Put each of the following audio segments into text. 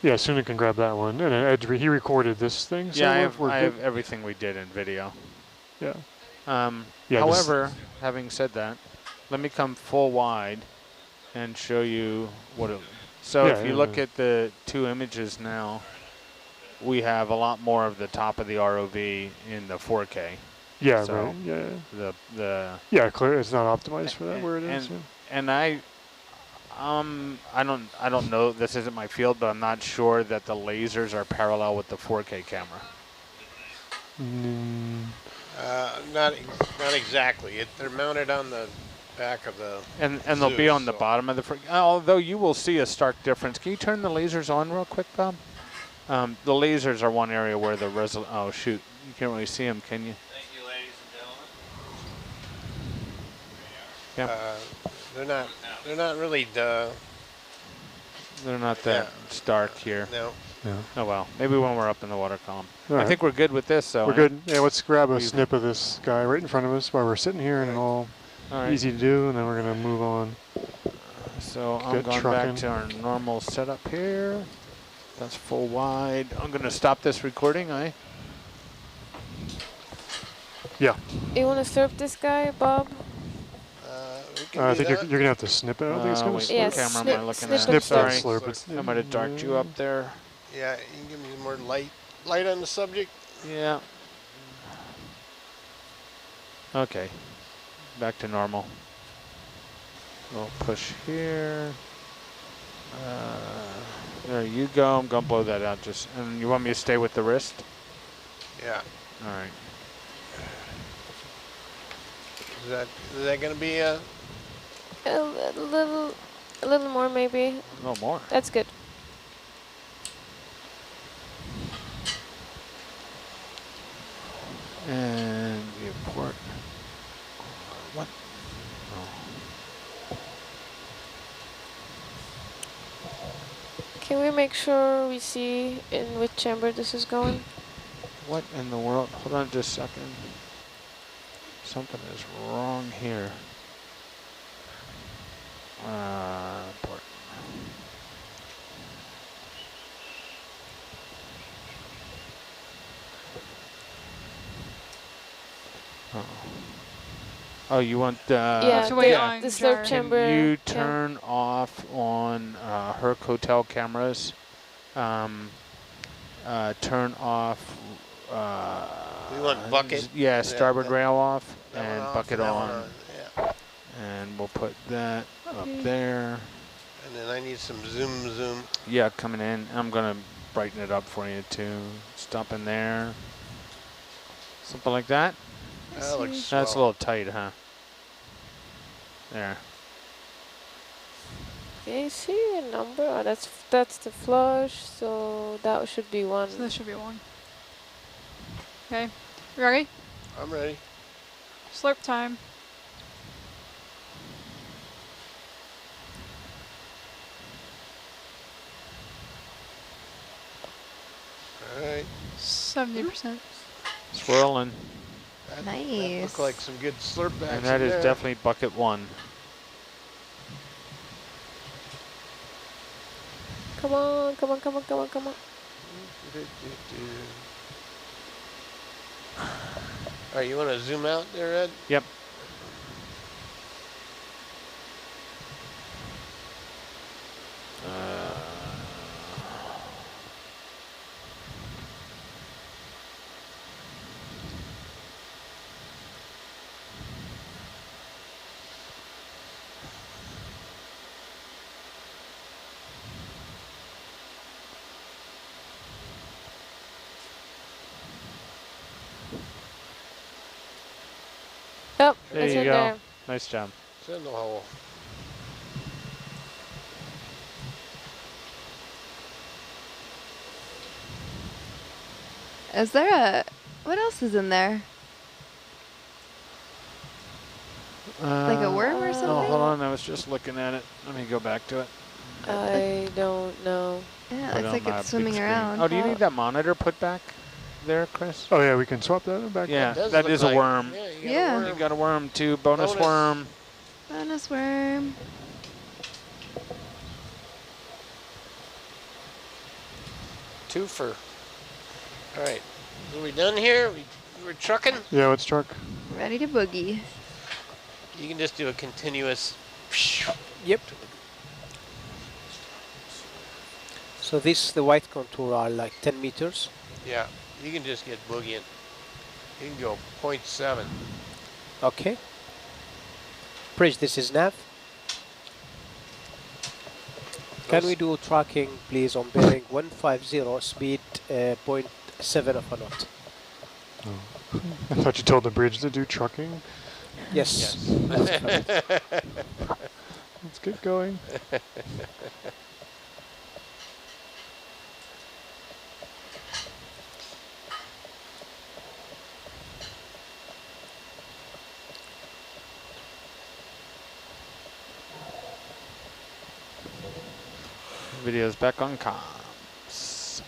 Yeah, Suna can grab that one. And Ed, he recorded this thing, so Yeah, we're I good. have everything we did in video. Yeah. However, having said that, let me come full wide and show you what it. So if you look at the two images now, we have a lot more of the top of the ROV in the 4K. Yeah, so right. Yeah. Yeah, clear. It's not optimized for that where it is. And I don't know. This isn't my field, but I'm not sure that the lasers are parallel with the 4K camera. Not exactly. They're mounted on the back of the. And they'll be on the bottom of the. Although you will see a stark difference. Can you turn the lasers on real quick, Bob? The lasers are one area where the oh shoot, you can't really see them, can you? Thank you, ladies and gentlemen. Yep. They're not really. They're not that stark here. No. Yeah. Oh well, maybe when we're up in the water column. All I think we're good with this, so. We're good. Yeah, let's grab a snip of this guy right in front of us while we're sitting here, and all easy to do, and then we're gonna move on. So I'm going back to our normal setup here. That's full wide. I'm gonna stop this recording, Yeah. You want to slurp this guy, Bob? I think you're gonna have to snip it. I don't think it's gonna slurp. What camera am I looking at? Snip Sorry. slurp it. I might have darked you up there. Yeah, you can give me more light on the subject. Yeah. Okay. Back to normal. We'll push here. There you go. I'm gonna blow that out. And you want me to stay with the wrist? Yeah. All right. Is that gonna be a little more maybe. A little more. That's good. And the port. What? Oh. Can we make sure we see in which chamber this is going? What in the world? Hold on just a second. Something is wrong here. Port. Oh, you want the slurp chamber. Can you turn off on Herc Hotel cameras? Turn off. We want bucket. Yeah, starboard rail off and off, bucket on. Yeah. And we'll put that up there. And then I need some zoom. Yeah, coming in. I'm gonna brighten it up for you too. Stop in there. Something like that. That looks That's swell. a little tight, huh? There. Okay, see a number? Oh, that's the flush, so that should be 1. So this should be 1. Okay, you ready? I'm ready. Slurp time. All right. 70%. Swirling. That look like some good slurp backs. And that is definitely bucket 1. Come on. All right, you want to zoom out there, Ed? Yep. Yep, There it's you in go. there. Nice job. It's in the hole. Is there what else is in there? Like a worm or something? Oh, hold on. I was just looking at it. Let me go back to it. I don't know. Yeah, it looks like it's swimming around. Oh, do you need that monitor put back there, Chris? Oh yeah, we can swap that back. Yeah, That that is a like, worm. Yeah. You got a worm too. Bonus worm. Bonus worm. twofer. All right. Are we done here? We're trucking? Yeah, let's truck. Ready to boogie. You can just do a continuous. Yep. So this, the white contour are like 10 meters. Yeah, you can just get boogieing. You can go 0.7. Okay. Bridge, this is nav. Can we do tracking, please, on bearing 150, speed 0.7 of a knot? Oh. I thought you told the bridge to do trucking. Yes. Yes. Let's get going. Video's back on comms.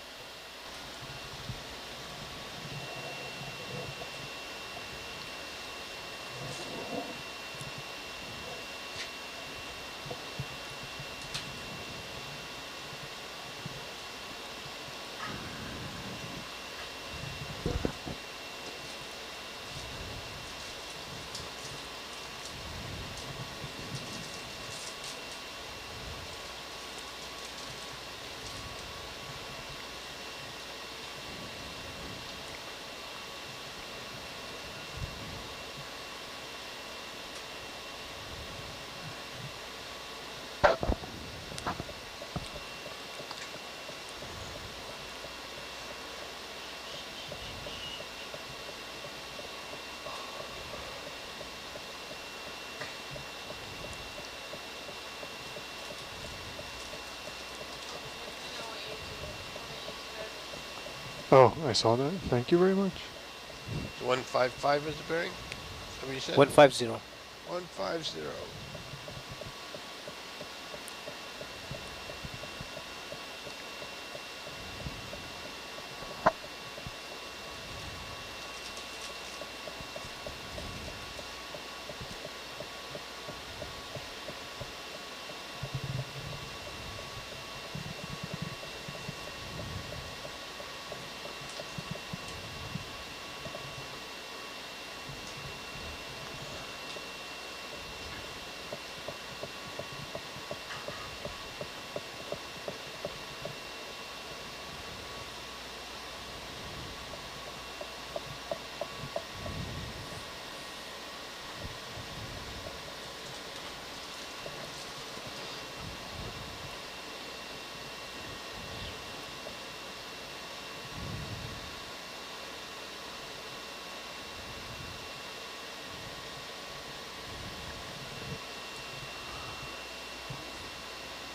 Oh, I saw that. Thank you very much. 155 is the bearing? Is that what you said? 150. 150.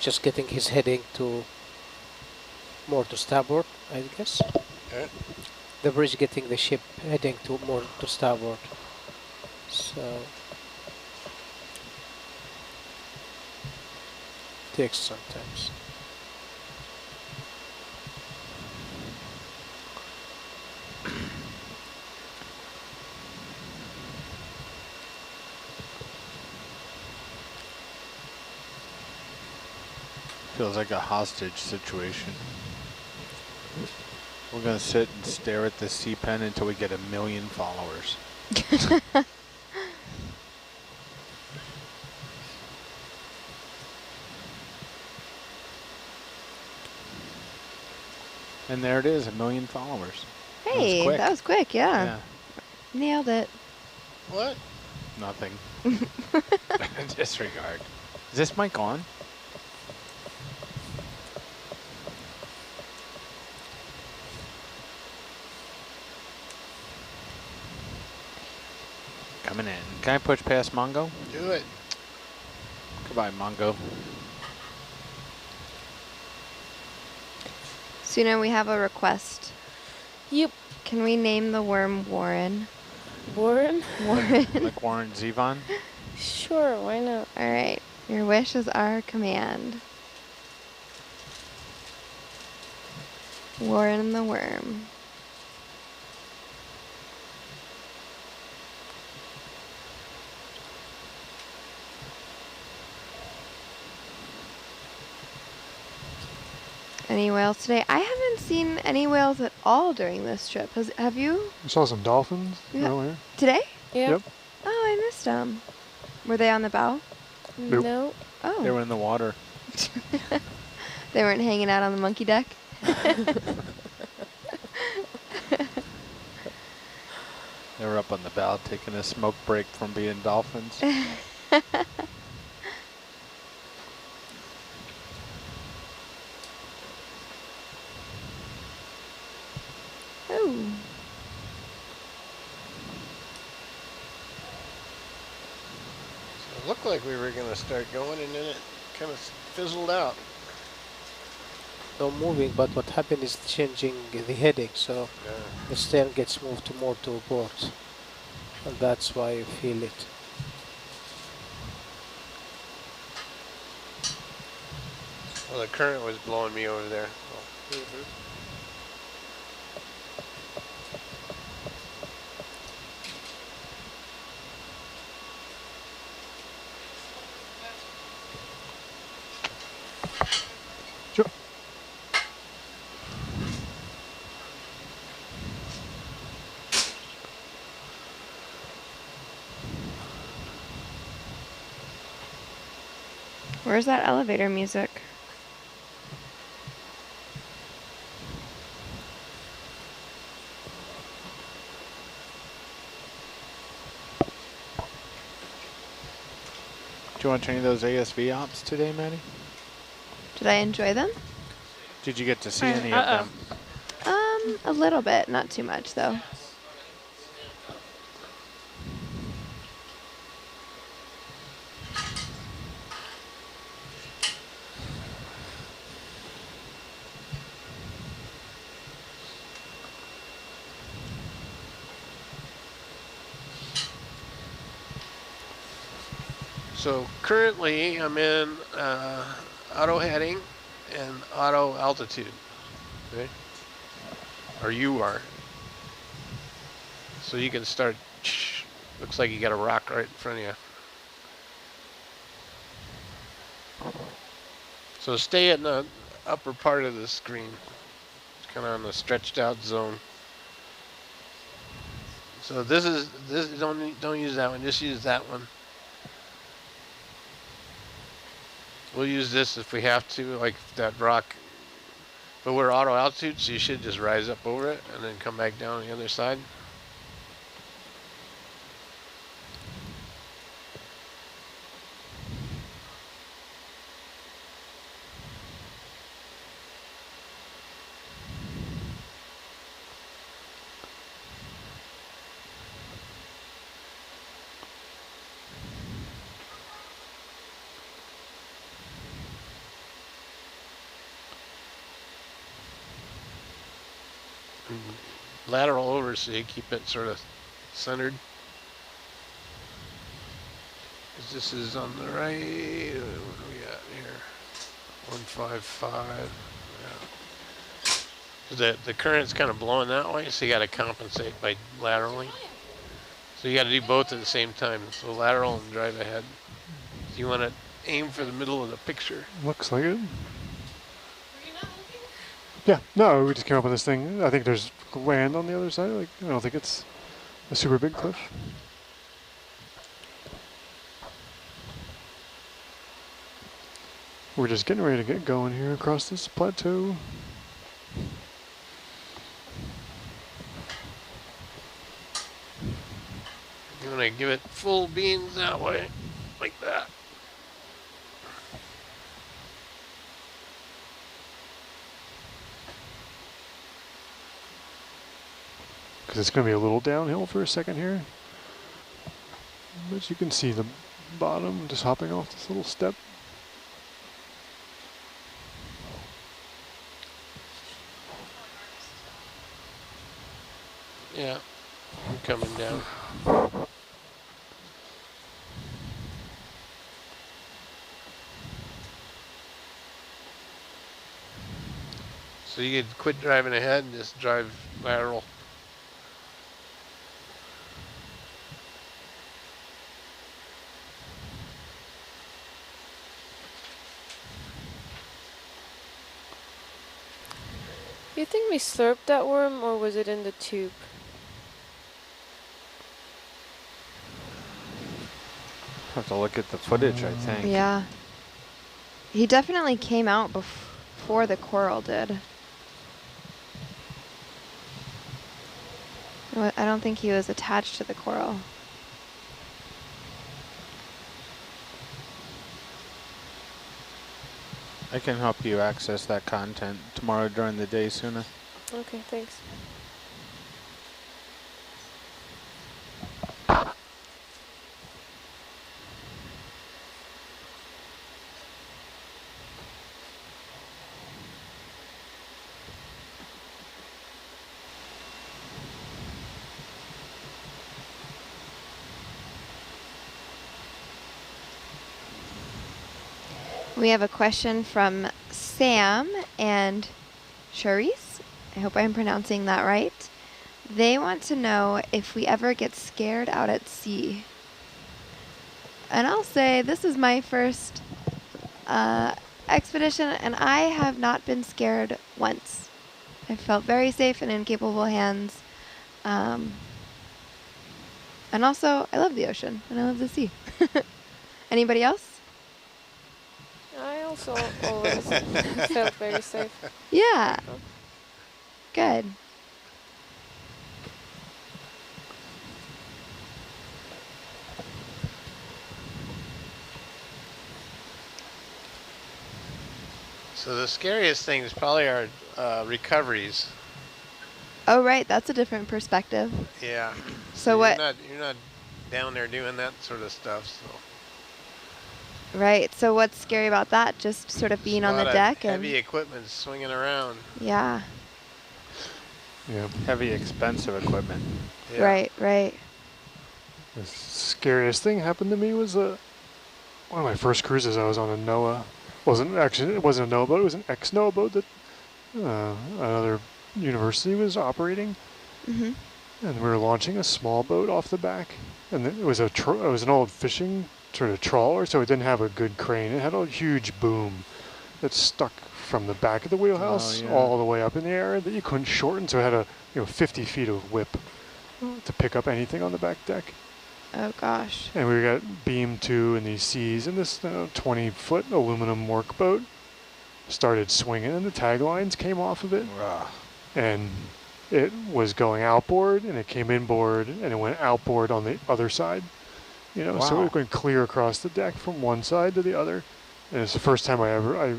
Just getting his heading to more to starboard, I guess. Okay. The bridge getting the ship heading to more to starboard. So takes sometimes. Feels like a hostage situation. We're gonna sit and stare at the sea pen until we get 1 million followers. And there it is, 1 million followers. Hey, that was quick, yeah. Yeah. Nailed it. What? Nothing. Disregard. Is this mic on? Coming in. Can I push past Mongo? Do it. Goodbye, Mongo. Suna, we have a request. Yep. Can we name the worm Warren? Warren? Warren. Like Warren Zevon? Sure, why not? All right. Your wish is our command. Warren the worm. any whales today. I haven't seen any whales at all during this trip. Have you? We saw some dolphins earlier. Today? Yeah. Yep. Oh, I missed them. Were they on the bow? Nope. No. Oh. They were in the water. They weren't hanging out on the monkey deck? They were up on the bow taking a smoke break from being dolphins. Oh. So it looked like we were going to start going, and then it kind of fizzled out. No moving, but what happened is changing the heading, so the stern gets moved more to port, and that's why you feel it. Well, the current was blowing me over there. Sure. Where's that elevator music? Do you want any of those ASV ops today, Maddie? Did I enjoy them? Did you get to see any of them? A little bit, not too much though. So currently I'm in auto heading and auto altitude. Okay? Or you are. So you can start, looks like you got a rock right in front of you. So stay in the upper part of the screen. It's kind of on the stretched out zone. So this don't use that one, just use that one. We'll use this if we have to, like that rock. But we're auto altitude, so you should just rise up over it and then come back down on the other side. Lateral over so you keep it sort of centered. 'Cause this is on the right. What do we got here? 155. Yeah. The current's kind of blowing that way, so you got to compensate by lateraling. So you got to do both at the same time. So lateral and drive ahead. So you want to aim for the middle of the picture. Looks like it. Yeah, no, we just came up with this thing. I think there's land on the other side. Like, I don't think it's a super big cliff. We're just getting ready to get going here across this plateau. You want to give it full beans that way, like that. Because it's going to be a little downhill for a second here. But you can see the bottom just hopping off this little step. Yeah, I'm coming down. So you could quit driving ahead and just drive lateral. You think we slurped that worm, or was it in the tube? Have to look at the footage, I think. Yeah. He definitely came out before the coral did. I don't think he was attached to the coral. I can help you access that content tomorrow during the day, Suna. Okay, thanks. We have a question from Sam and Charisse. I hope I'm pronouncing that right. They want to know if we ever get scared out at sea. And I'll say this is my first expedition, and I have not been scared once. I felt very safe and in capable hands. And also, I love the ocean, and I love the sea. Anybody else? I also always felt very safe. Yeah. Good. So the scariest thing is probably our recoveries. Oh, right. That's a different perspective. Yeah. So what? You're not down there doing that sort of stuff. So. Right. So what's scary about that? Just sort of being on the deck and heavy equipment swinging around. yeah. Yeah. Heavy, expensive equipment. Yeah. Right. Right. The scariest thing happened to me was one of my first cruises. I was on a NOAA. It wasn't a NOAA boat. It was an ex-NOAA boat that another university was operating. Mm-hmm. And we were launching a small boat off the back, and it was it was an old fishing sort of trawler, so it didn't have a good crane. It had a huge boom that stuck from the back of the wheelhouse all the way up in the air that you couldn't shorten. So it had 50 feet of whip to pick up anything on the back deck. Oh gosh. And we got beamed to in these seas, and this 20-foot aluminum workboat started swinging, and the taglines came off of it. And it was going outboard, and it came inboard, and it went outboard on the other side. So it went clear across the deck from one side to the other. And it's the first time I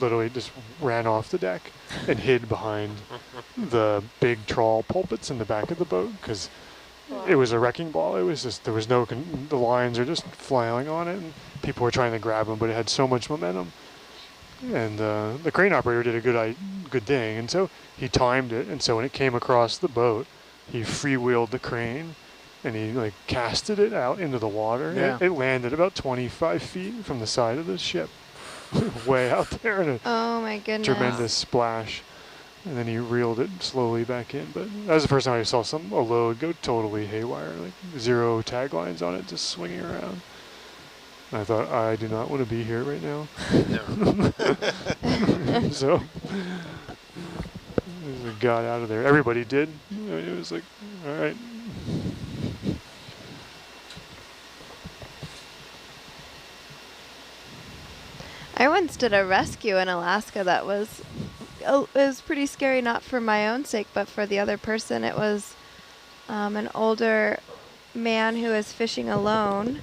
literally just ran off the deck and hid behind the big trawl pulpits in the back of the boat, because it was a wrecking ball. It was just, there was no, the lines are just flailing on it, and people were trying to grab them, but it had so much momentum. And the crane operator did a good thing, and so he timed it, and so when it came across the boat, he freewheeled the crane, and he casted it out into the water. Yeah. It landed about 25 feet from the side of the ship, way out there in a Oh my goodness. tremendous splash. And then he reeled it slowly back in. But that was the first time I saw a load go totally haywire, like 0 taglines on it, just swinging around. And I thought, I do not want to be here right now. No. So we got out of there. Everybody did. It was like, all right. I once did a rescue in Alaska that was pretty scary, not for my own sake, but for the other person. It was an older man who was fishing alone,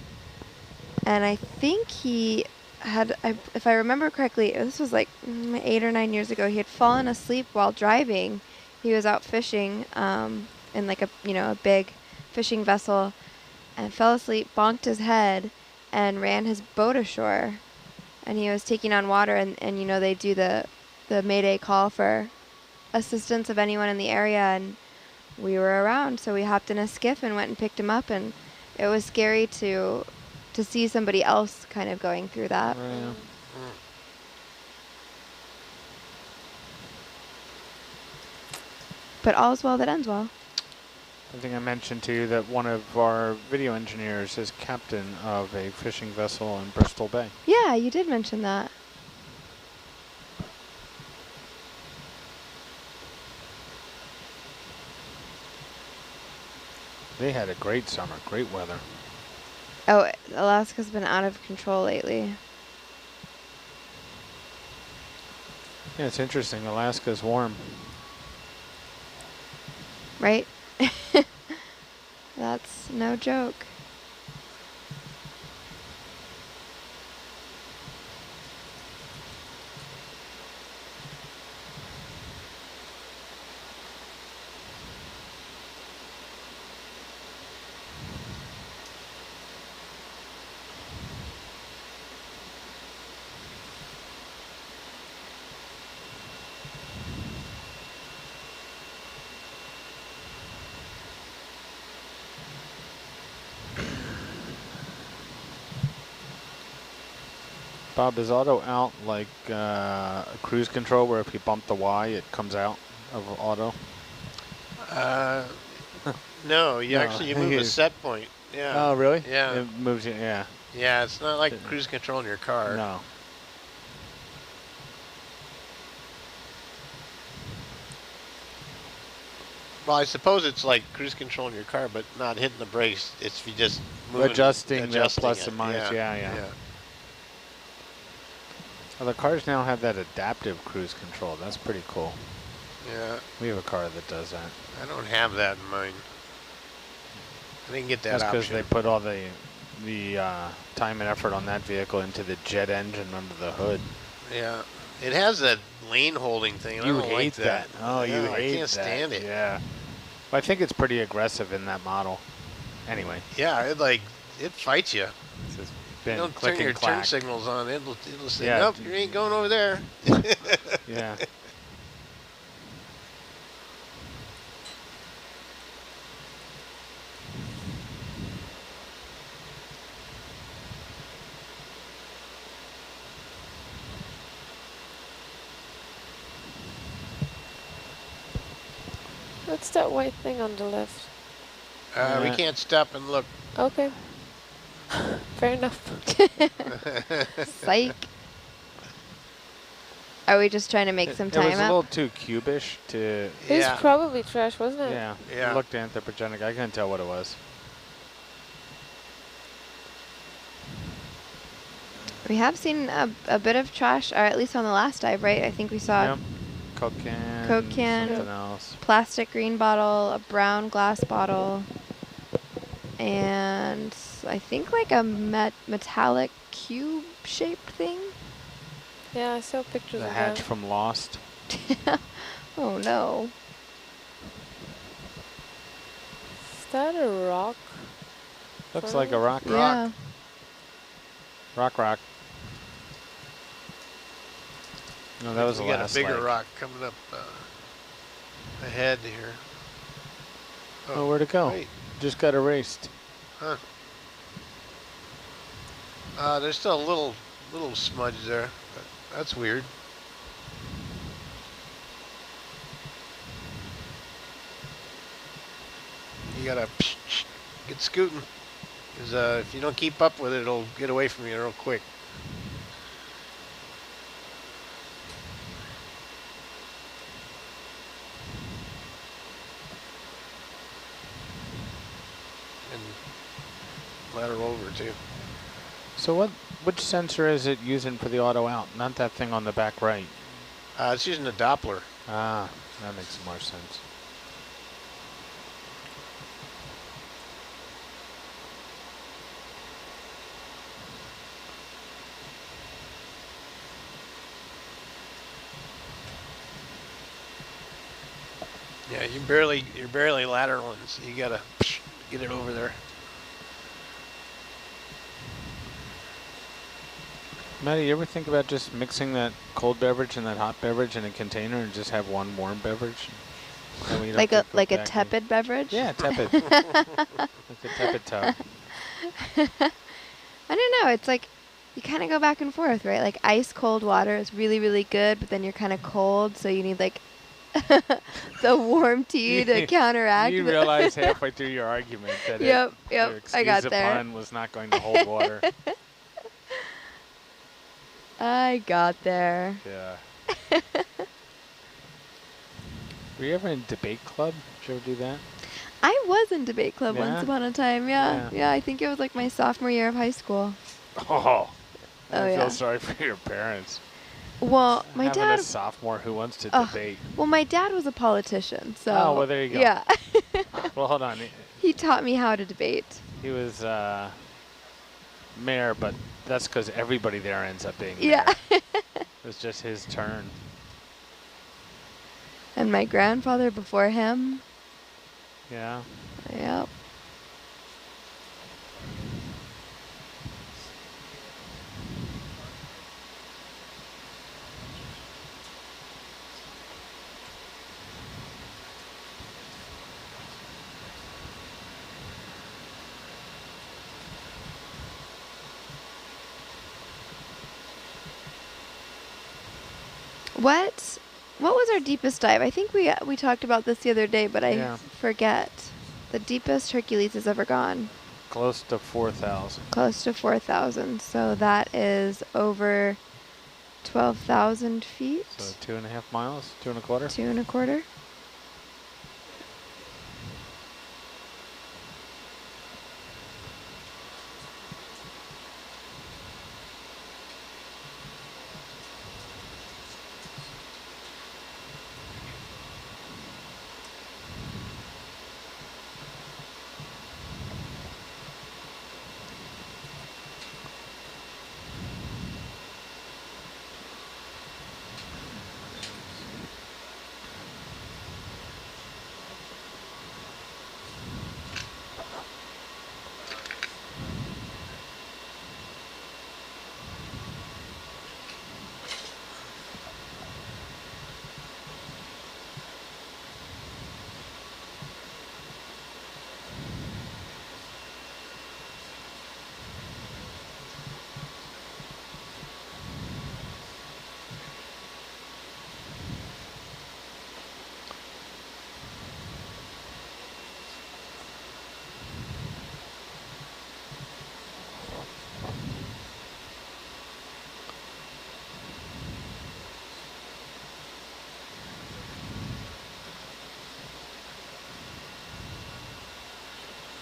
and I think he had, if I remember correctly, this was like 8 or 9 years ago, he had fallen asleep while driving. He was out fishing in like a big fishing vessel, and fell asleep, bonked his head, and ran his boat ashore. And he was taking on water, and they do the Mayday call for assistance of anyone in the area, and we were around, so we hopped in a skiff and went and picked him up, and it was scary to see somebody else kind of going through that. Yeah. But all's well that ends well. I think I mentioned to you that one of our video engineers is captain of a fishing vessel in Bristol Bay. Yeah, you did mention that. They had a great summer, great weather. Oh, Alaska's been out of control lately. Yeah, it's interesting. Alaska's warm. Right? That's no joke. Bob, is auto out like cruise control, where if you bump the Y, it comes out of auto? No, you No, actually you move a set point. Yeah. Oh, really? Yeah. It moves you, yeah. Yeah, it's not like cruise control in your car. No. Well, I suppose it's like cruise control in your car, but not hitting the brakes. It's if you just moving, Adjusting the plus it. and minus, yeah. Yeah. Well, the cars now have that adaptive cruise control. That's pretty cool. Yeah. We have a car that does that. I don't have that in mine. I didn't get that That's because option. they put all the time and effort on that vehicle into the jet engine under the hood. Yeah. It has that lane holding thing. I You don't hate like that. Oh, you No, hate I can't that. stand it. Yeah. Well, I think it's pretty aggressive in that model. Anyway. Yeah, it fights you. It's just You been don't click turn your and turn clack. signals on. It'll say, Yeah. nope, you ain't going over there. Yeah. What's that white thing on the left? We can't stop and look. Okay. Fair enough. Psych. Are we just trying to make some It time was a up? little too cubish to... It was probably trash, wasn't it? Yeah. Yeah. It looked anthropogenic. I couldn't tell what it was. We have seen a bit of trash, or at least on the last dive, right? I think we saw Yep. Coke can. Coke can. Something else. plastic green bottle, a brown glass bottle, and I think like a metallic cube-shaped thing. Yeah, I saw pictures The of hatch that. from Lost. Oh no. Is that a rock? Looks like a rock. Yeah. Rock. No, that was the we got a last bigger leg. rock coming up ahead here. Oh, where'd it go? Wait. Just got erased. Huh. There's still a little smudge there. But that's weird. You gotta get scooting. Because if you don't keep up with it, it'll get away from you real quick. And ladder over too. So which sensor is it using for the auto out? Not that thing on the back right. It's using a Doppler. Ah, that makes more sense. Yeah, you're barely lateraling, so you gotta get it over there. Maddie, you ever think about just mixing that cold beverage and that hot beverage in a container and just have one warm beverage? Like a tepid beverage? Yeah, tepid. Like a tepid tub. I don't know. It's like you kind of go back and forth, right? Like ice cold water is really, really good, but then you're kind of cold, so you need like the warm tea to counteract. You realize halfway through your argument that Yep, your I got excuse there. upon was not going to hold water. I got there. Yeah. Were you ever in debate club? Did you ever do that? I was in debate club Yeah? once upon a time. Yeah. Yeah. I think it was like my sophomore year of high school. Oh, I Oh, feel yeah. sorry for your parents. Well, my Having dad. a sophomore who wants to Ugh. debate. Well, my dad was a politician, so. Oh, well, there you go. Yeah. Well, hold on. He taught me how to debate. He was mayor, but that's because everybody there ends up being Yeah. mayor. It was just his turn. And my grandfather before him. Yeah. Yep. What was our deepest dive? I think we talked about this the other day, but I forget. The deepest Hercules has ever gone. Close to 4,000. Close to 4,000. So that is over 12,000 feet. So 2.5 miles, 2.25. 2.25.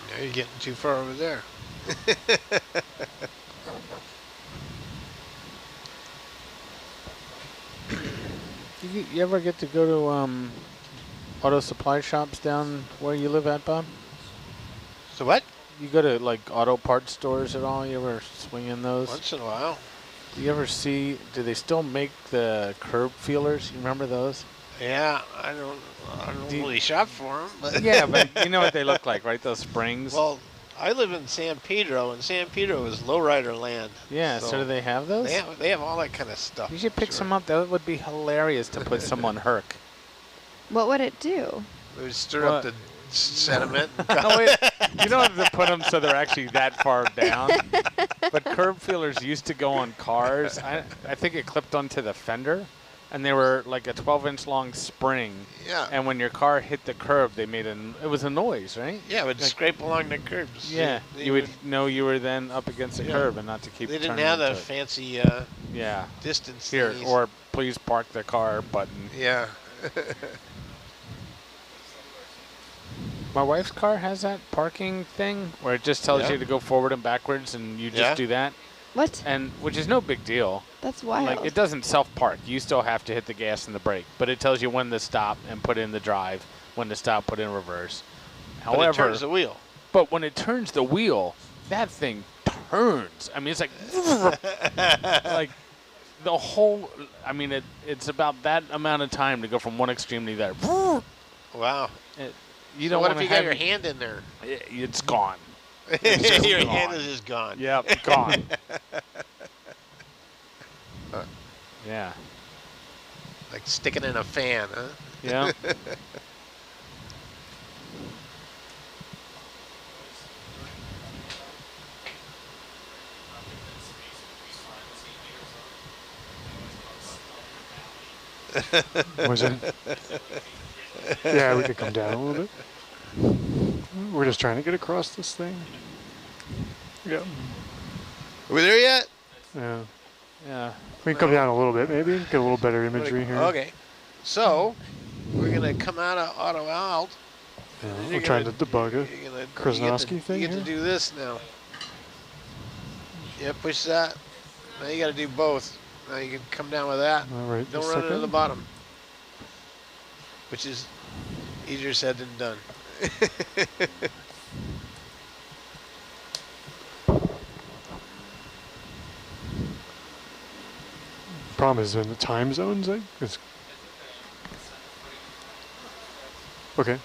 Now you're getting too far over there. You ever get to go to auto supply shops down where you live at, Bob? So what? You go to like auto parts stores at all? You ever swing in those? Once in a while. Do you ever see, do they still make the curb feelers? You remember those? Yeah, I don't really shop for them. But Yeah, but you know what they look like, right? Those springs? Well, I live in San Pedro, and San Pedro is lowrider land. Yeah, so do they have those? They have all that kind of stuff. You should pick some up. That would be hilarious to put some on Herc. What would it do? It would stir up the sediment. No, wait, you don't have to put them so they're actually that far down. But curb feelers used to go on cars. I think it clipped onto the fender, and they were like a 12-inch long spring. Yeah. And when your car hit the curb, they made it was a noise, right? Yeah, it would scrape along the curbs. Yeah, you would know you were then up against the curb and not to keep. They didn't turning have the into it. fancy distance. Here, thingies. or please park the car button. Yeah. My wife's car has that parking thing where it just tells you to go forward and backwards, and you just do that. What? And which is no big deal. That's wild. Like, it doesn't self-park. You still have to hit the gas and the brake, but it tells you when to stop and put in the drive, when to stop, put in reverse. But it turns the wheel. But when it turns the wheel, that thing turns. I mean, it's like, like the whole. I mean, it's about that amount of time to go from one extreme to the other. Wow. You So don't what want if to you got your hand in there? It's gone. Your gone. hand is just gone. Yep, gone. Yeah. Like sticking in a fan, huh? Yeah. Was it? Yeah, we could come down a little bit. We're just trying to get across this thing. Yeah. Are we there yet? Yeah. Yeah. We can come down a little bit, maybe. Get a little better imagery here. Okay. So, we're going to come out of auto alt, I'm trying to debug a Krasnowski thing You get to do this now. Yeah, push that. Now you got to do both. Now you can come down with that. All right, Don't run into the bottom, which is easier said than done. Problem is in the time zones. It's okay.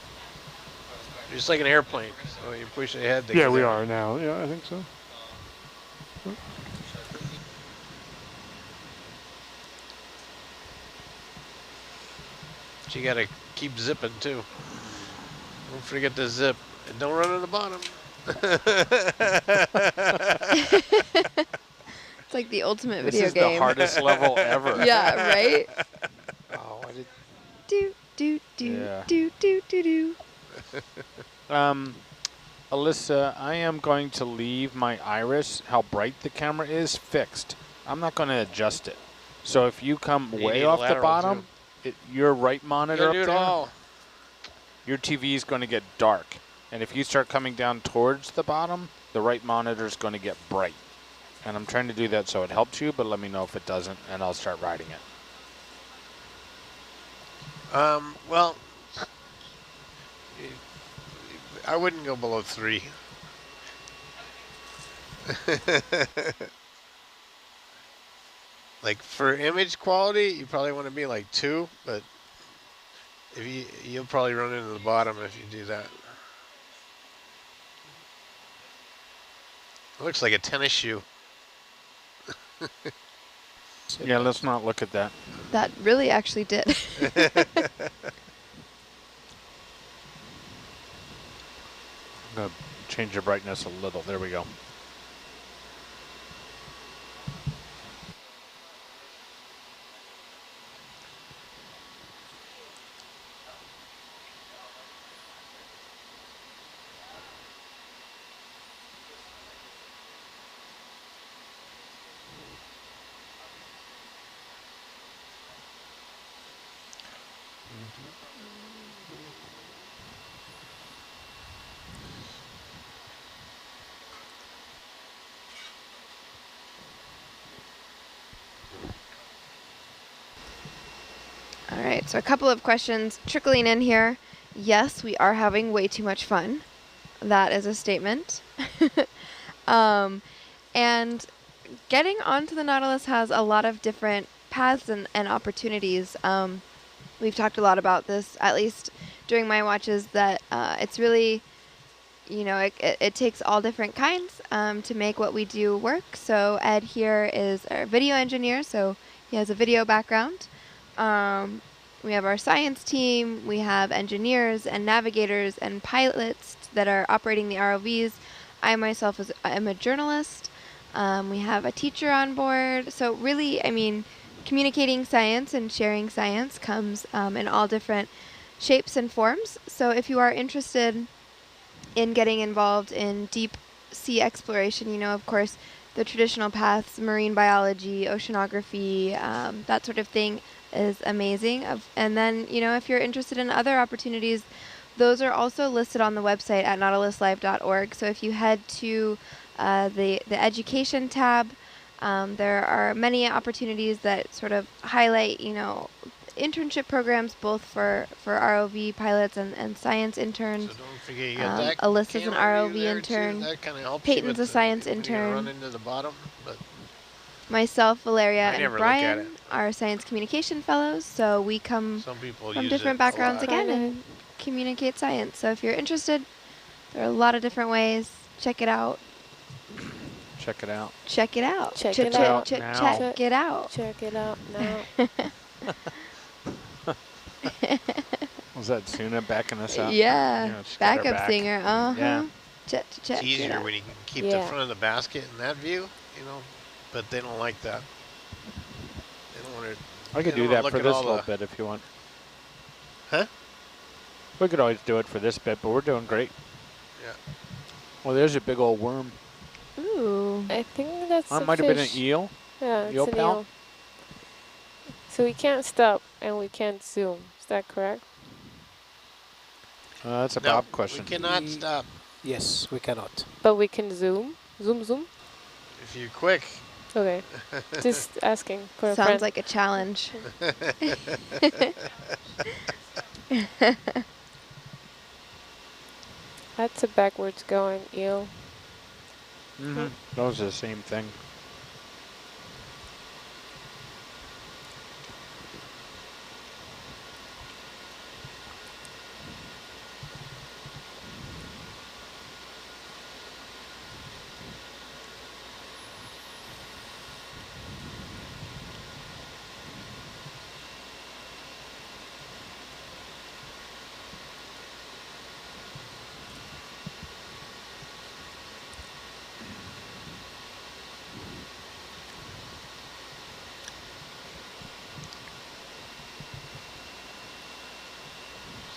Just like an airplane. So you push ahead. Yeah, we are now. Yeah, I think so. But you got to keep zipping too. Don't forget to zip. And don't run on the bottom. It's like the ultimate This video is game. the hardest level ever. Yeah, right? Oh, I did. Do, do, do, Yeah. do, do, do, do. Alyssa, I am going to leave my iris, how bright the camera is, fixed. I'm not going to adjust it. So if you come You way need a off the lateral, bottom, your right You monitor got up to do it there, all. your TV is going to get dark. And if you start coming down towards the bottom, the right monitor is going to get bright. And I'm trying to do that so it helps you, but let me know if it doesn't, and I'll start riding it. Well, I wouldn't go below 3. Like for image quality, you probably want to be like 2, but if you'll probably run into the bottom if you do that. It looks like a tennis shoe. Yeah, let's not look at that. That really actually did. I'm going to change the brightness a little. There we go. All right, so a couple of questions trickling in here. Yes, we are having way too much fun. That is a statement. And getting onto the Nautilus has a lot of different paths and opportunities. We've talked a lot about this, at least during my watches, that it's really, you know, it takes all different kinds to make what we do work. So Ed here is our video engineer, so he has a video background. We have our science team, we have engineers and navigators and pilots that are operating the ROVs. I myself am a journalist. We have a teacher on board. So really, I mean, communicating science and sharing science comes in all different shapes and forms. So if you are interested in getting involved in deep sea exploration, you know, of course, the traditional paths, marine biology, oceanography, that sort of thing is amazing. And then, you know, if you're interested in other opportunities, those are also listed on the website at nautiluslive.org. So if you head to the education tab, there are many opportunities that sort of highlight, you know, internship programs both for ROV pilots and science interns. So don't forget you got that Alyssa's an camera ROV view there intern. too. That kind of helps Peyton's you a with science when you're gonna intern. run into the bottom, but Myself, Valeria, I and never look at Brian it. are science communication fellows, so we come some people from use different it backgrounds a lot. again and communicate science. So if you're interested, there are a lot of different ways. Check it out. Check it out. Check it out. Check it out now. Check it out. Check it out now. Was that Suna backing us up? Yeah, she's got her backup back. singer. Yeah. Check It's it easier out. when you can keep Yeah. the front of the basket in that view, you know, but they don't like that. They don't want to. I could They do don't that look for at this all little the- bit if you want. Huh? We could always do it for this bit, but we're doing great. Yeah. Well, there's a big old worm. Ooh. I think that's That a might have been an fish. eel. Yeah, it's Eel an pal? eel. So we can't stop and we can't zoom. Is that correct? That's a No, Bob question. we cannot stop. Yes, we cannot. But we can zoom. Zoom. If you're quick. Okay. Just asking for a Sounds friend. like a challenge. That's a backwards going eel. Mm-hmm. Those are the same thing.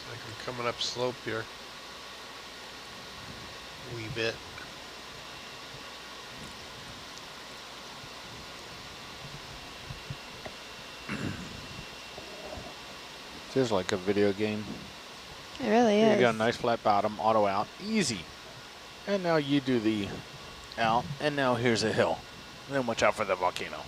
Like we're coming up slope here. Wee bit. Feels like a video game. It really You is. got a nice flat bottom, auto out, easy. And now you do the out, and now here's a hill. And then watch out for the volcano.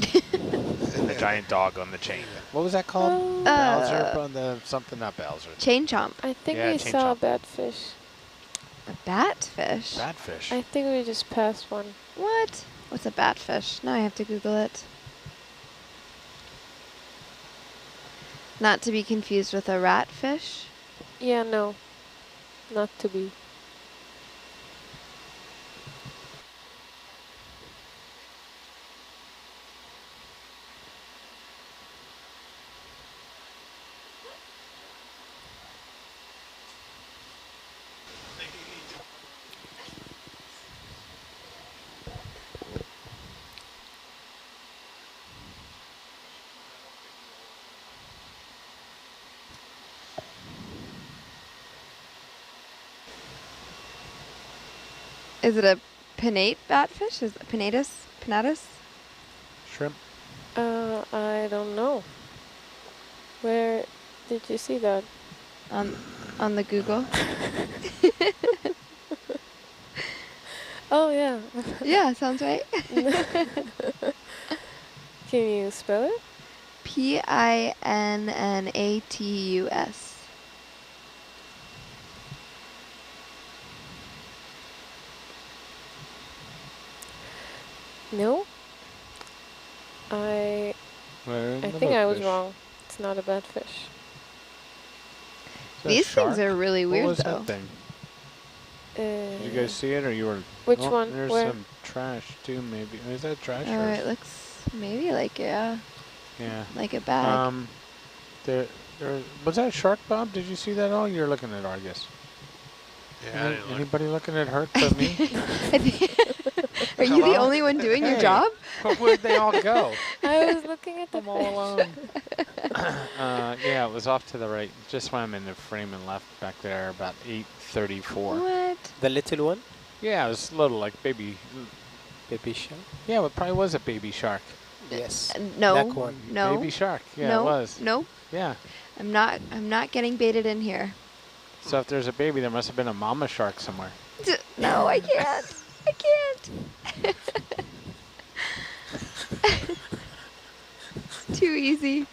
And the giant dog on the chain. What was that called? Bowser on the something, not Bowser. Chain chomp. I think Yeah, we chain saw a chomp. batfish. A batfish? Batfish. I think we just passed one. What? What's a batfish? Now I have to Google it. Not to be confused with a ratfish. Yeah, no. Not to be. Is it a pinnate batfish? Is it pinnatus? Pinnatus? Shrimp. I don't know. Where did you see that? On the Google? Oh, yeah. Yeah, sounds right. Can you spell it? Pinnatus. No. I think I was wrong. It's not a bad fish. These things are really What weird, was though. that thing? Did you Uh, guys see it, or you were? Which oh, one? There's Where? some trash too, maybe. Is that trash? Oh, or it looks maybe like yeah, yeah. like a bag. There was that a shark, Bob? Did you see that at all? You're looking at Argus. Yeah, I didn't look. Anybody looking at Herc but me? Are you the only one doing your Hey. job? Where'd they all go? I was looking at the I'm all fish. alone. Yeah, it was off to the right. Just swam in the frame and left back there about 8:34. What? The little one? Yeah, it was little, like baby. Baby shark? Yeah, it probably was a baby shark. Yes. No. Black one. No. Baby shark. Yeah, no. it was. No. Yeah. I'm not getting baited in here. So if there's a baby, there must have been a mama shark somewhere. No, I can't. I can't. Too easy.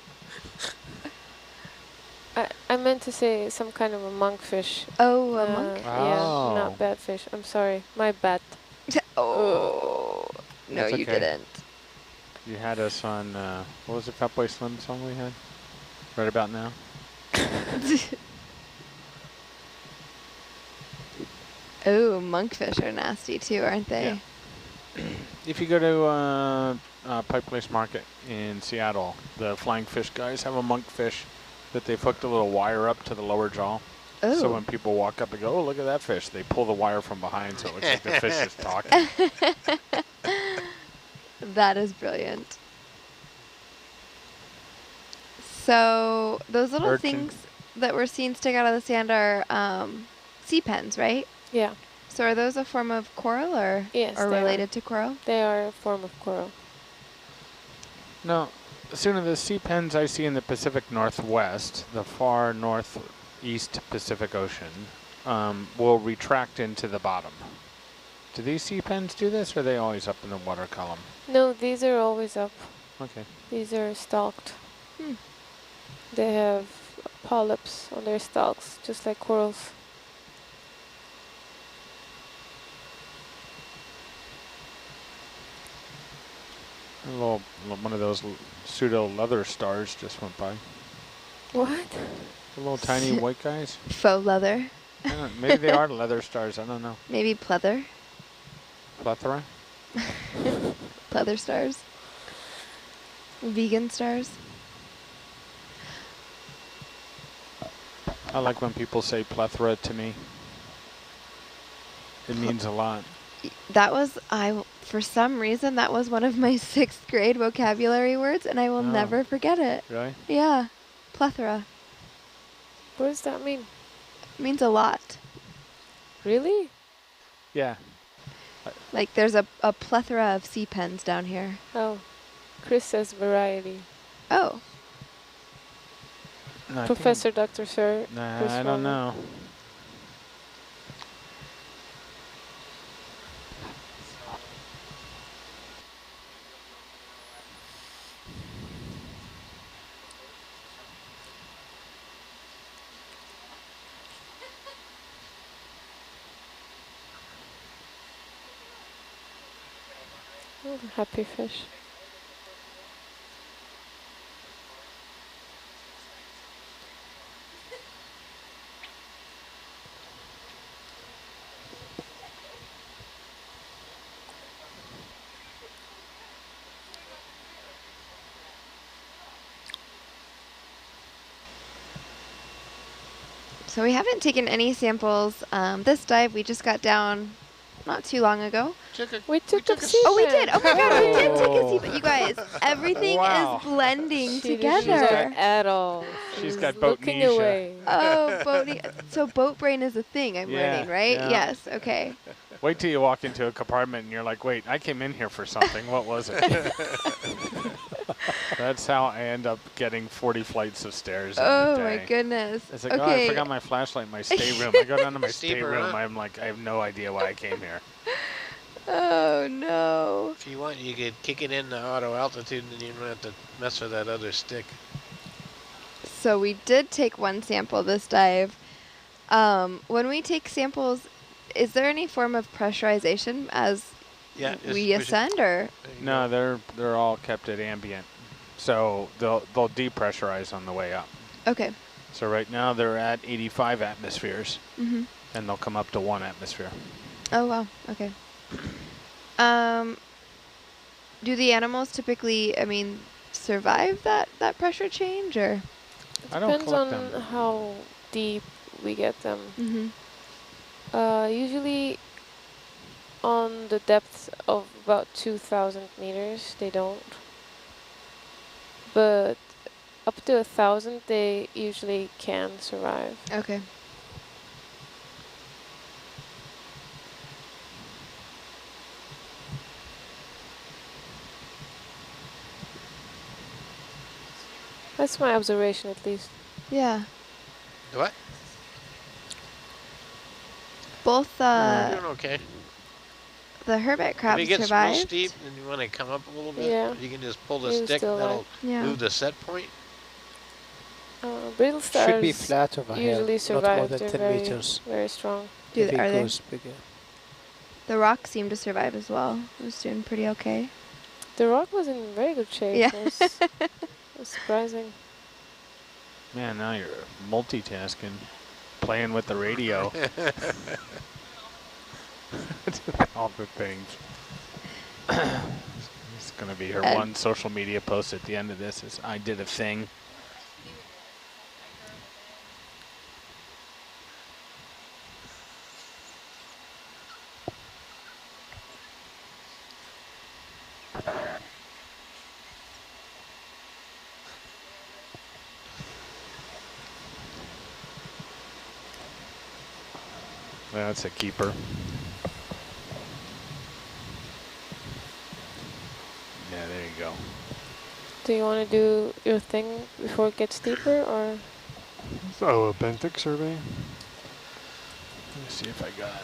I meant to say some kind of a monkfish. Oh, a monk? Yeah, Oh. not bad fish. I'm sorry. My bad. Oh. No, That's you okay. didn't. You had us on, what was the Fatboy Slim song we had? Right about now? Oh, monkfish are nasty too, aren't they? Yeah. If you go to Pike Place Market in Seattle, the flying fish guys have a monkfish that they've hooked a little wire up to the lower jaw. Oh. So when people walk up and go, oh, look at that fish, they pull the wire from behind so it looks like the fish is talking. That is brilliant. So those little Urchin. things that we're seeing stick out of the sand are sea pens, right? Yeah, So are those a form of coral or Yes, or they are. related to coral? they are a form of coral. No, soon the sea pens I see in the Pacific Northwest, the far northeast East Pacific Ocean will retract into the bottom. Do these sea pens do this, or are they always up in the water column? No, these are always up. Okay. These are stalked. They have polyps on their stalks, just like corals. One of those pseudo leather stars just went by. What? The little tiny white guys. Faux leather. I don't know, maybe they are leather stars. I don't know. Maybe pleather. Plethora. Pleather stars. Vegan stars. I like when people say plethora to me. It means a lot. That was, for some reason, that was one of my 6th grade vocabulary words, and I will never forget it. Really? Yeah. Plethora. What does that mean? It means a lot. Really? Yeah. Like there's a plethora of sea pens down here. Oh. Chris says variety. Oh. No, Professor Dr. Sir. Nah, Chris I don't know. Oh, happy fish. So we haven't taken any samples. This dive we just got down not too long ago. We took a sea Oh, we pen. did. Oh my God, we did take a sea pen. You guys, everything Wow. is blending She didn't together. at all. She's got looking boatnesia. away. Oh, so boat brain is a thing I'm Yeah, learning, right? yeah. Yes. Okay. Wait till you walk into a compartment and you're like, wait, I came in here for something. What was it? That's how I end up getting 40 flights of stairs Oh every my day. goodness. It's like, Okay. oh, I forgot my flashlight in my stateroom. I go down to my Steeper, stateroom. huh? I'm like, I have no idea why I came here. Oh no. If you want, you could kick it into auto altitude and you don't have to mess with that other stick. So we did take one sample this dive. When we take samples, is there any form of pressurization as Yeah, we ascend, or? No, they're all kept at ambient. So they'll depressurize on the way up. Okay. So right now they're at 85 atmospheres, Mm-hmm. and they'll come up to 1 atmosphere. Oh wow. Okay. Do the animals typically, survive that pressure change, or? I don't Depends collect on them. how deep we get them. Mm-hmm. Usually on the depth of about 2,000 meters, they don't. But up to 1,000, they usually can survive. Okay. That's my observation, at least. Yeah. What? Both You're doing okay. the hermit If crabs it gets real survived. steep and you want to come up a little bit, Yeah. you can just pull the You're stick. still That'll alive. Yeah. move the set point. Should Brittle be stars flat over here, usually not survive. more than They're 10 very, meters. very strong. Do they, are they? goes bigger. The rock seemed to survive as well. It was doing pretty okay. The rock was in very good shape. Yeah. It was surprising. Man, now you're multitasking, playing with the radio. All the things. It's going to be her And one social media post at the end of this is, I did a thing. That's a keeper. Yeah, there you go. Do you want to do your thing before it gets deeper, or? Oh, a benthic survey. Let me see if I got.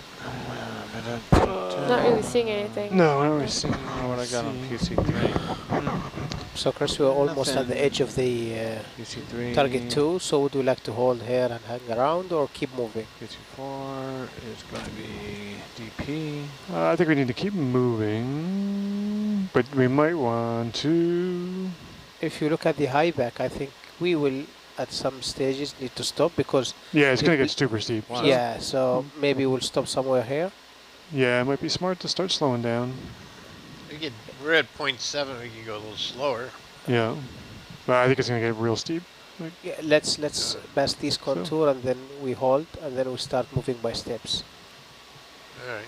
Not really seeing anything. No, I don't really see what I got on PC3. So Chris, we're almost at the edge of the PC3. target 2, so would you like to hold here and hang around or keep moving? PC4 is going to be DP. I think we need to keep moving, but we might want to... If you look at the high back, I think we will at some stages need to stop because... Yeah, it's going to get super steep. Wow. So. Yeah, so maybe we'll stop somewhere here. Yeah, it might be smart to start slowing down. We're at 0.7, we can go a little slower. Yeah, but I think it's going to get real steep. Like, Yeah, let's pass this contour and then we hold and then we start moving by steps. All right.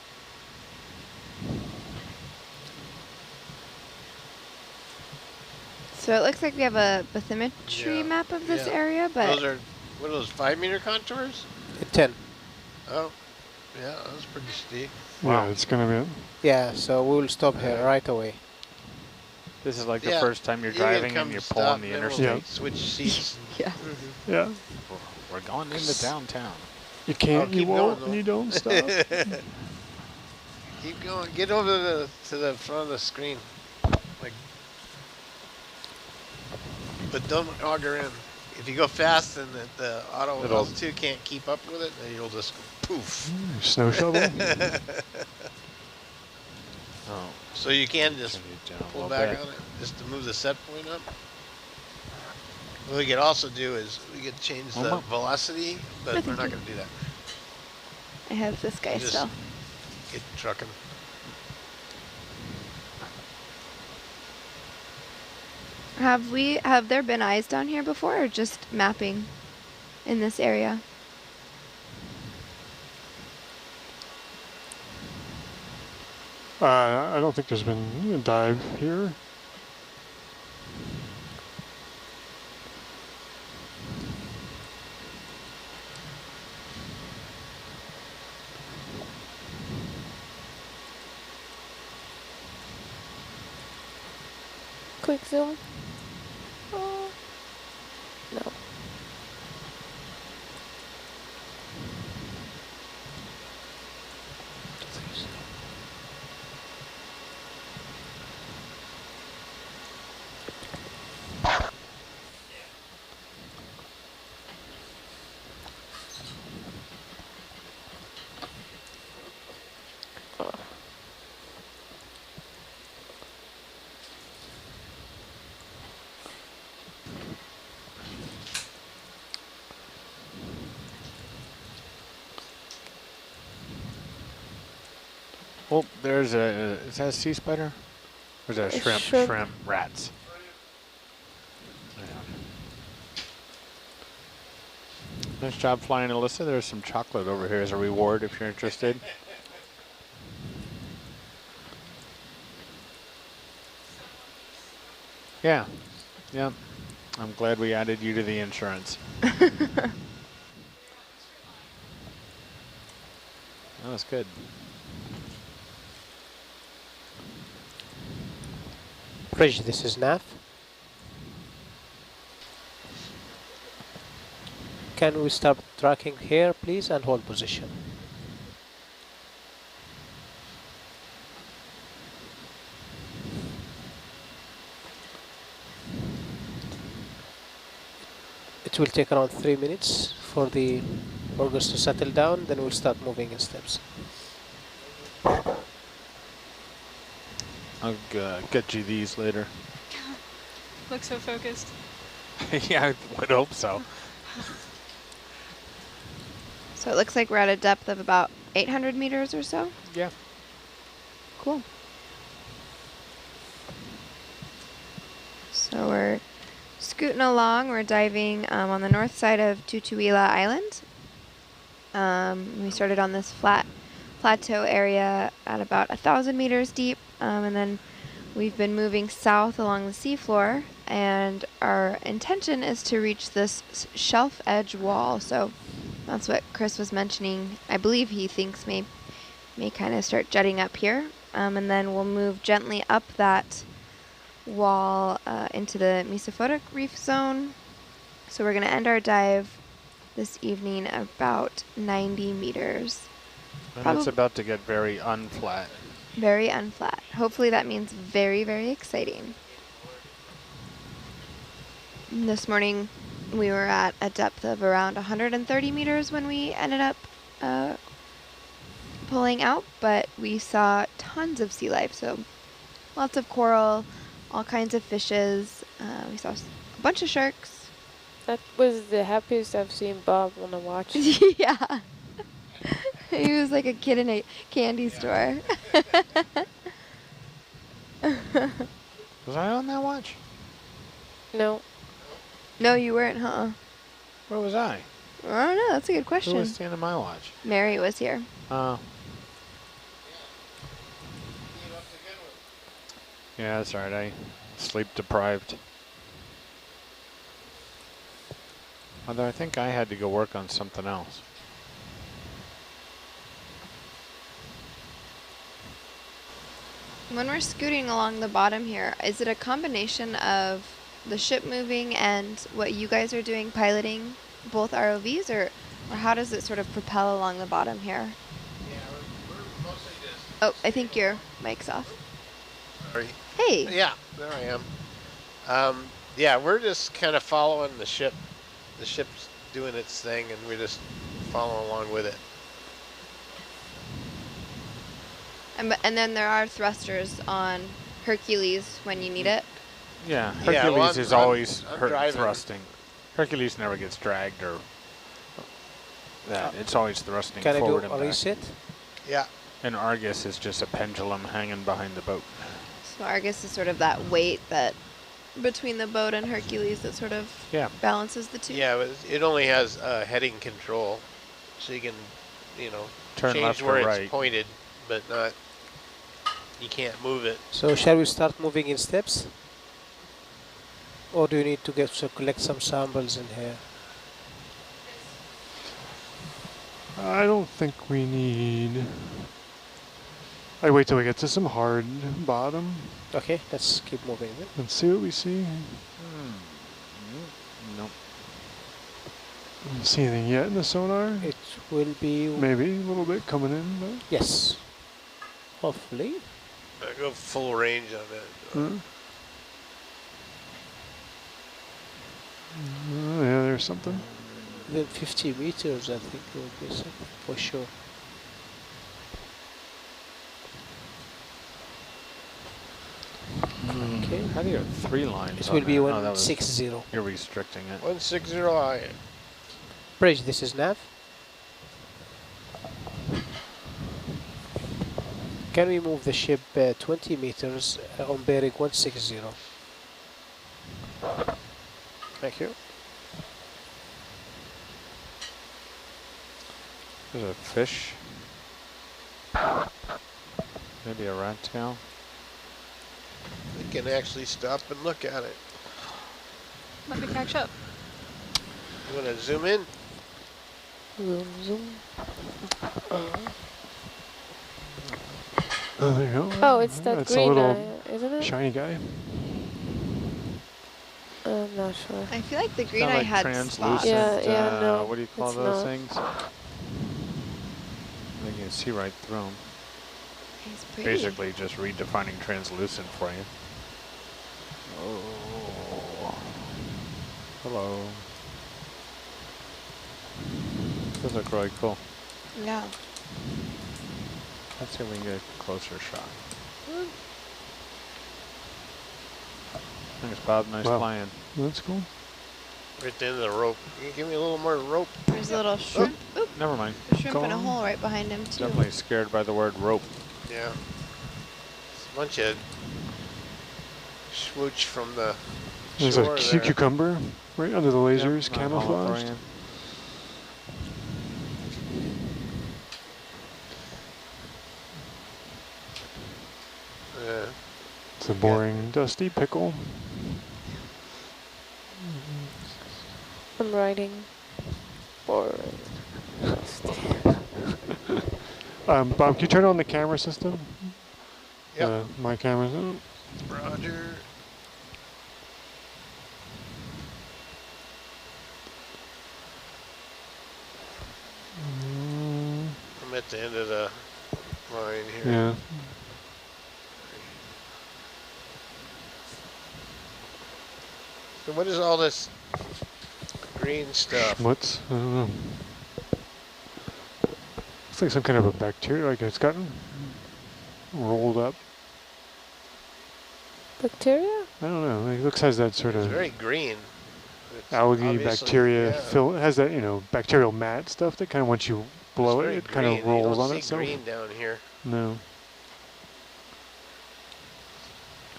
So it looks like we have a bathymetry map of this area, but Those are, what are those, 5-meter contours? 10. Oh, yeah, that was pretty steep. yeah, it's going to be... Yeah, so we will stop here right away. This is like the first time you're driving and you're pulling the interstate. Yeah. Switch seats. yeah. Yeah. We're going into downtown. You can't, you keep won't, going, and you don't stop. Keep going. Get over to the front of the screen. Like, but don't auger in. If you go fast and the auto L2 can't keep up with it, then you'll just go poof. Snow shovel. Oh, So you can just pull back bit. on it, just to move the set point up. What we could also do is we could change the velocity, but we're not going to do that. I have this guy Just still. Get trucking. Have there been eyes down here before or just mapping in this area? I don't think there's been a dive here. Quick zoom. Oh. No. Oh, there's a, is that a sea spider? Or is that a shrimp? Shrimp, rats. Yeah. Nice job flying, Alyssa. There's some chocolate over here as a reward if you're interested. Yeah, yeah. I'm glad we added you to the insurance. That was good. Bridge, this is nav. Can we start tracking here, please, and hold position? It will take around 3 minutes for the organs to settle down, then we'll start moving in steps. I'll get you these later. Look so focused. Yeah, I would hope so. So it looks like we're at a depth of about 800 meters or so. Yeah. Cool. So we're scooting along. We're diving on the north side of Tutuila Island. We started on this flat plateau area at about 1,000 meters deep, and then we've been moving south along the seafloor, and our intention is to reach this shelf edge wall. So that's what Chris was mentioning. I believe he thinks may kind of start jutting up here, and then we'll move gently up that wall into the Mesophotic Reef Zone. So we're going to end our dive this evening, about 90 meters. And it's about to get very unflat. Very unflat. Hopefully that means very, very exciting. This morning we were at a depth of around 130 meters when we ended up pulling out, but we saw tons of sea life, so lots of coral, all kinds of fishes. We saw a bunch of sharks. That was the happiest I've seen Bob on a watch. Yeah. He was like a kid in a candy store. Was I on that watch? No. No, you weren't, huh? Where was I? I don't know. That's a good question. Who was standing my watch? Mary was here. Oh. Yeah, that's right. I sleep deprived. Although I think I had to go work on something else. When we're scooting along the bottom here, is it a combination of the ship moving and what you guys are doing, piloting both ROVs, or how does it sort of propel along the bottom here? Yeah, we're mostly just... Oh, I think your mic's off. Sorry. Hey. Yeah, there I am. Yeah, we're just kind of following the ship. The ship's doing its thing, and we're just following along with it. And then there are thrusters on Hercules when you need it. Yeah, Hercules is always driving. thrusting. Hercules never gets dragged or that. It's always thrusting Can forward I do and a back. reset? Yeah. And Argus is just a pendulum hanging behind the boat. So Argus is sort of that weight that between the boat and Hercules that sort of balances the two. Yeah, but it only has heading control, so you can, you know, Turn change left or where right. it's pointed, but not. You can't move it. So shall we start moving in steps? Or do you need to collect some samples in here? I don't think we need... I wait till we get to some hard bottom. Okay, let's keep moving then. Let's see what we see. Nope. Don't see anything yet in the sonar. It will be... Maybe a little bit coming in, but... Yes. Hopefully. I go full range on it. Yeah, there's something. Within 50 meters, I think it will be something for sure. Okay. How do you have 3 lines? It on will be that? 160. You're restricting it. 160I. Bridge, this is nav. Can we move the ship 20 meters on bearing 160? Thank you. There's a fish. Maybe a rat tail. We can actually stop and look at it. Let me catch up. You want to zoom in? Zoom, zoom. Oh, there you go. Oh, it's that That's a green little eye, isn't it? shiny guy. I'm not sure. I feel like the green Kinda eye like had translucent. spots. Yeah, no, what do you call it's those not. things? I think you can see right through them. He's pretty. Basically, just redefining translucent for you. Oh, hello. Those look really cool. Yeah. Let's see if we can get a closer shot. Thanks, Bob. Nice Wow. flying. That's cool. Right at the end of the rope. Can you give me a little more rope? There's a little shrimp. Oop, Never mind. a shrimp in a Gone. hole right behind him too. Definitely scared by the word rope. Yeah. It's a bunch of swoosh from the There's shore a there. cucumber right under the lasers, Yep, camouflaged. Holothurian. It's a boring, dusty pickle. I'm writing. Boring. Bob, can you turn on the camera system? Yep. My camera. Roger. I'm at the end of the line here. Yeah. So what is all this green stuff? Schmutz? I don't know. Looks like some kind of a bacteria, like it's gotten rolled up. Bacteria? I don't know. It looks has that sort It's of very green. It's algae, obviously- bacteria. yeah. It has that, you know, bacterial mat stuff that kind of once you blow It's it, very it kind of green. You rolls don't on see itself. green down here. No.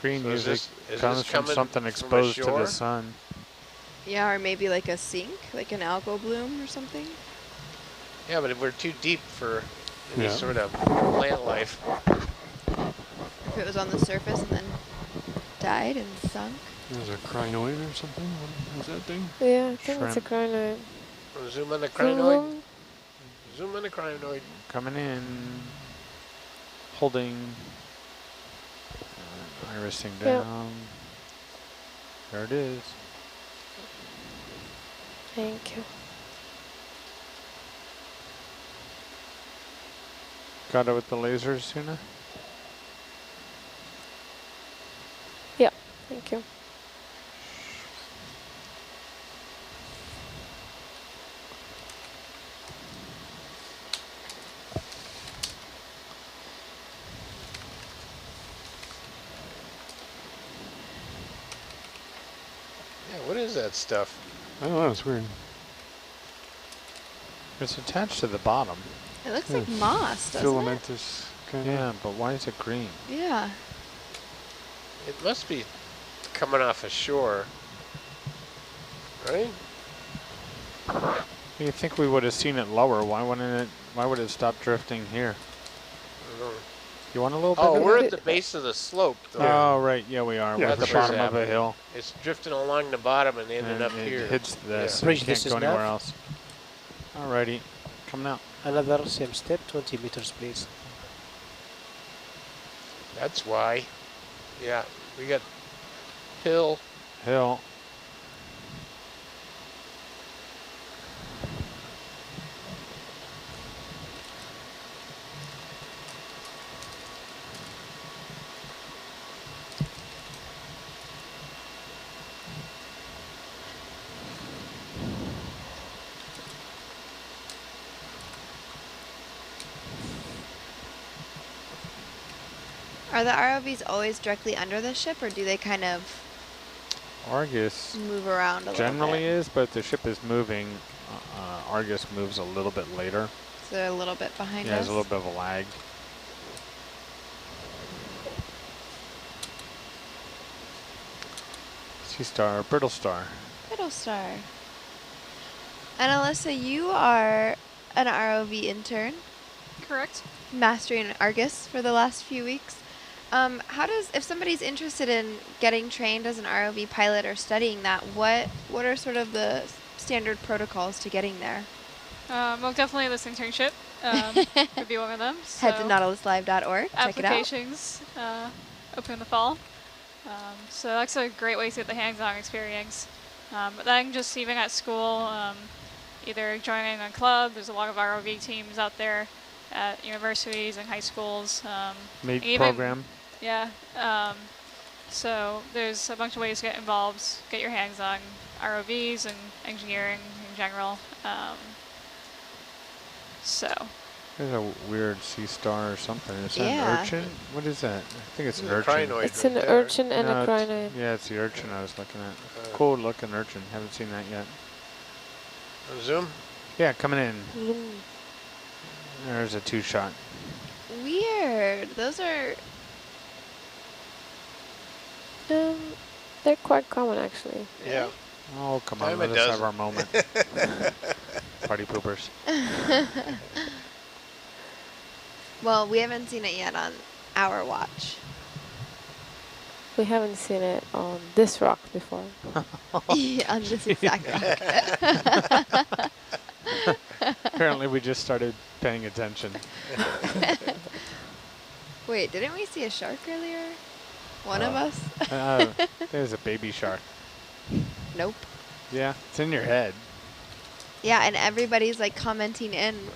Green So is usually this comes from coming something from exposed to ashore? the sun. Yeah, or maybe like a sink, like an algal bloom or something. Yeah, but if we're too deep for any Yeah. sort of plant life. If it was on the surface and then died and sunk. There's a crinoid or something. What is that thing? Yeah, I think it's a Shrimp. crinoid. Zoom on the Zoom, crinoid. zoom. Zoom on the crinoid. Coming in, holding, irising Yeah. down. There it is. Thank you. Got it with the lasers, Suna? Yeah, thank you. Yeah, what is that stuff? I don't know. It's weird. It's attached to the bottom. It looks Yeah. like moss, doesn't Filamentous kind of. Yeah, but why is it green? it? Yeah. It must be coming off ashore, right? You think we would have seen it lower? Why wouldn't it? Why would it stop drifting here? I don't know. You want a little bit? Oh, of we're it? at the base of the slope, though. Oh, right. Yeah, we are. Yeah, we're at for the sure. bottom of a Happening. hill. It's drifting along the bottom and ending And up it here. hits this. Yeah. And you Bridge, this can't is go anywhere nav. else. Alrighty. Coming out. Another same step, 20 meters, please. That's why. Yeah, we got hill. Hill. Are the ROVs always directly under the ship, or do they kind of Argus move around a little generally bit? is, but if the ship is moving, Argus moves a little bit later. So they're a little bit behind Yeah, us. there's a little bit of a lag. Sea star, brittle star. Brittle star. And Alyssa, you are an ROV intern, Correct. mastering Argus for the last few weeks. How does, if somebody's interested in getting trained as an ROV pilot or studying that, what are sort of the standard protocols to getting there? Well, definitely this internship would be one of them. So Head to nautiluslive.org, check it out. applications open in the fall. So that's a great way to get the hands-on experience. But then just even at school, either joining a club, there's a lot of ROV teams out there at universities and high schools. Mate even- program. Yeah. So there's a bunch of ways to get involved, get your hands on ROVs and engineering in general. So There's a weird sea star or something. Is that Yeah. an urchin? What is that? I think it's an The urchin. crinoid It's right an there. urchin and No, a it's- crinoid. Yeah, it's the urchin I was looking at. Uh, Cool looking urchin. Haven't seen that yet. Zoom. Yeah, coming in. Zoom. There's a 2-shot. Weird. Those are, They're quite common actually. Yeah. Oh, come on. Time Let a us have dozen. our moment. Party poopers. well, we haven't seen it yet on our watch. We haven't seen it on this rock before. On this exact rock. Apparently we just started paying attention. Wait, didn't we see a shark earlier? One of Oh. us? There's a baby shark. Nope. Yeah, it's in your head. Yeah, and everybody's like commenting in